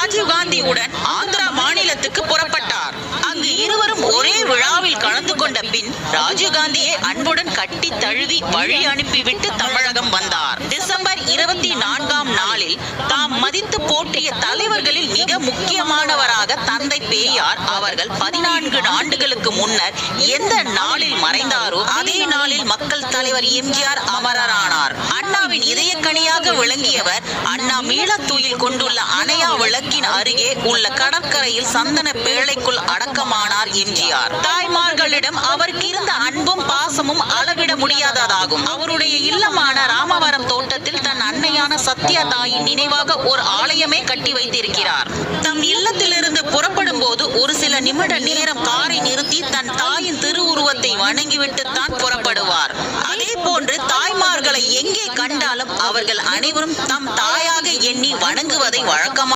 ராஜீவ்காந்தியுடன் ஆந்திரா மாநிலத்துக்கு புறப்பட்டார். அங்கு இருவரும் ஒரே விழாவில் கலந்து கொண்ட பின் ராஜீவ்காந்தியை அன்புடன் கட்டி தழுவி வழி அனுப்பிவிட்டு தமிழகம் வந்தார். டிசம்பர் 24ஆம் நாளில் தாம் மதித்து போற்றிய தலைவர்களில் மிக முக்கியமானவராக தந்தை பெரியார் அவர்கள் 14 ஆண்டுகளுக்கு முன்னர் எந்த நாளில் மறைந்தாரோ அதே நாளில் மக்கள் தலைவர் எம்ஜிஆர் அமரரானார். அண்ணாவின் இதயக்கனியாக விளங்கியவர் அண்ணா மீளத்துயில் கொண்டுள்ள அணையா விளக்கின் அருகே உள்ள கடற்கரையில் சந்தன பேழைக்குள் அடக்கமானார் எம்ஜிஆர். தாய்மார்களிடம் அவருக்கு இருந்த அன்பும் பாசமும் அளவிட முடியாததாகும். அவருடைய இல்லமான ராமவரம் தோட்டத்தில் தன் அன்னையான சத்யா தாயின் நினைவாக ஒரு ஆலயமே கட்டி வைத்திருக்கிறார். தம் இல்லத்திலிருந்து புறப்படும் போது ஒரு சில நிமிட நேரம் காரை நிறுத்தி தன் தாயின் திருவுருவத்தை வணங்கிவிட்டு தான் புறப்படுவார். அதே போன்று தாய்மார்களை எங்கே கண்டாலும் அவர்கள் அனைவரும் தம் தாயாக எண்ணி வணங்குவதை வழக்கமாக